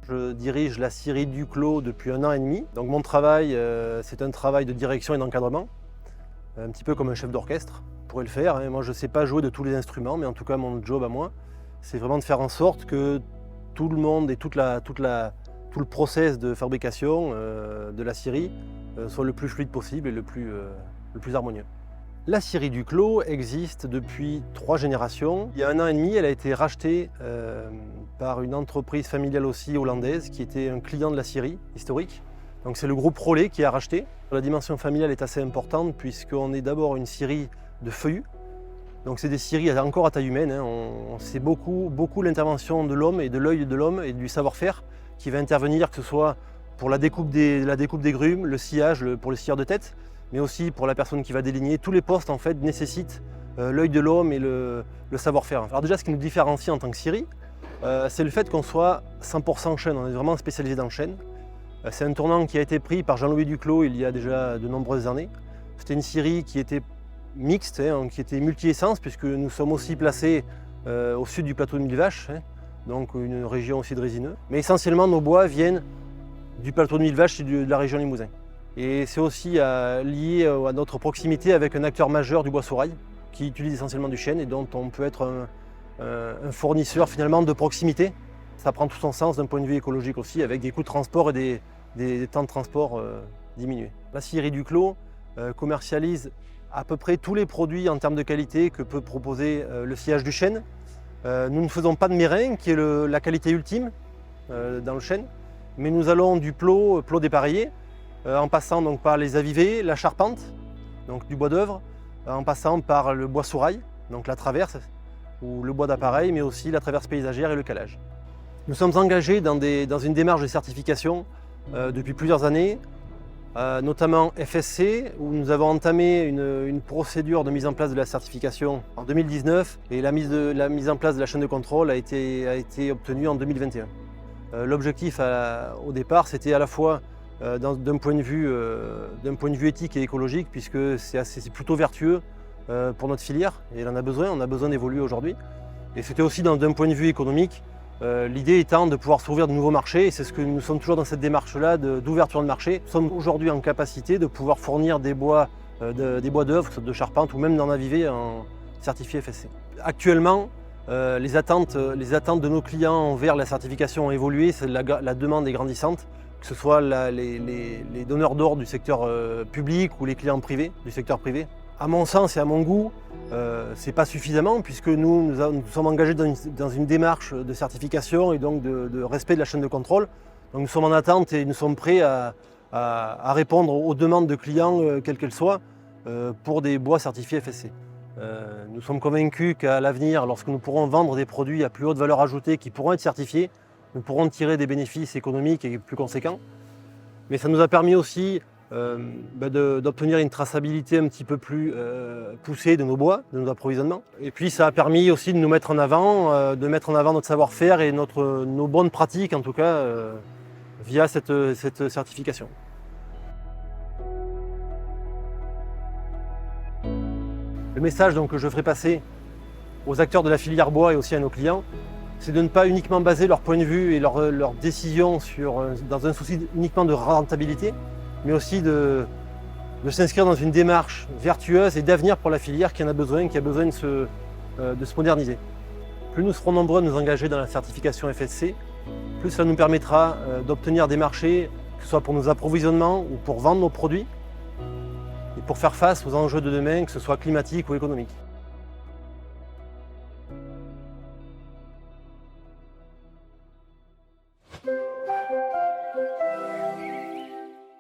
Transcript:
Je dirige la scierie Duclos depuis 1 an et demi. Donc mon travail, c'est un travail de direction et d'encadrement, un petit peu comme un chef d'orchestre pourrait le faire. Moi, je ne sais pas jouer de tous les instruments, mais en tout cas, mon job à moi, c'est vraiment de faire en sorte que tout le monde et tout le process de fabrication de la scierie soit le plus fluide possible et le plus harmonieux. La scierie Duclos existe depuis 3 générations. Il y a 1 an et demi, elle a été rachetée par une entreprise familiale aussi hollandaise qui était un client de la scierie historique. Donc c'est le groupe Rollet qui a racheté. La dimension familiale est assez importante puisqu'on est d'abord une scierie de feuillus. Donc c'est des scieries encore à taille humaine. C'est beaucoup l'intervention de l'homme et de l'œil de l'homme et du savoir-faire qui va intervenir, que ce soit pour la découpe des grumes, le sciage pour le scieur de tête, mais aussi pour la personne qui va déligner. Tous les postes en fait nécessitent l'œil de l'homme et le savoir-faire. Alors déjà, ce qui nous différencie en tant que scierie, c'est le fait qu'on soit 100% chêne. On est vraiment spécialisé dans le chêne. C'est un tournant qui a été pris par Jean-Louis Duclos il y a déjà de nombreuses années. C'était une scierie qui était mixte, qui était multi-essence, puisque nous sommes aussi placés au sud du plateau de Millevaches, donc une région aussi de résineux. Mais essentiellement, nos bois viennent du plateau de Millevaches et de la région Limousin. Et c'est aussi lié à notre proximité avec un acteur majeur du bois Sorail, qui utilise essentiellement du chêne et dont on peut être un fournisseur finalement de proximité. Ça prend tout son sens d'un point de vue écologique aussi, avec des coûts de transport et des temps de transport diminués. La scierie Duclos commercialise à peu près tous les produits en termes de qualité que peut proposer le sciage du chêne. Nous ne faisons pas de mérin, qui est la qualité ultime dans le chêne, mais nous allons du plot dépareillé, en passant donc par les avivés, la charpente, donc du bois d'œuvre, en passant par le bois sorail, donc la traverse, ou le bois d'appareil, mais aussi la traverse paysagère et le calage. Nous sommes engagés dans une démarche de certification depuis plusieurs années, notamment FSC, où nous avons entamé une procédure de mise en place de la certification en 2019 et la mise en place de la chaîne de contrôle a été obtenue en 2021. L'objectif au départ, c'était à la fois d'un point de vue éthique et écologique, puisque c'est plutôt vertueux pour notre filière et elle en a besoin, on a besoin d'évoluer aujourd'hui. Et c'était aussi d'un point de vue économique, l'idée étant de pouvoir s'ouvrir de nouveaux marchés, et c'est ce que nous sommes toujours dans cette démarche-là d'ouverture de marché. Nous sommes aujourd'hui en capacité de pouvoir fournir des bois d'œuvre, de charpente ou même d'en aviver en certifié FSC. Actuellement, les attentes de nos clients envers la certification ont évolué, la demande est grandissante, que ce soit les donneurs d'ordre du secteur public ou les clients privés, du secteur privé. À mon sens et à mon goût, ce n'est pas suffisamment puisque nous sommes engagés dans une démarche de certification et donc de respect de la chaîne de contrôle. Donc nous sommes en attente et nous sommes prêts à répondre aux demandes de clients, quelles qu'elles soient, pour des bois certifiés FSC. Nous sommes convaincus qu'à l'avenir, lorsque nous pourrons vendre des produits à plus haute valeur ajoutée qui pourront être certifiés, nous pourrons tirer des bénéfices économiques et plus conséquents. Mais ça nous a permis aussi d'obtenir une traçabilité un petit peu plus poussée de nos bois, de nos approvisionnements. Et puis ça a permis aussi de nous mettre en avant, notre savoir-faire et nos bonnes pratiques, en tout cas, via cette certification. Le message donc, que je ferai passer aux acteurs de la filière bois et aussi à nos clients, c'est de ne pas uniquement baser leur point de vue et leur décision dans un souci uniquement de rentabilité, mais aussi de s'inscrire dans une démarche vertueuse et d'avenir pour la filière qui en a besoin, qui a besoin de se moderniser. Plus nous serons nombreux à nous engager dans la certification FSC, plus cela nous permettra d'obtenir des marchés, que ce soit pour nos approvisionnements ou pour vendre nos produits, et pour faire face aux enjeux de demain, que ce soit climatiques ou économiques.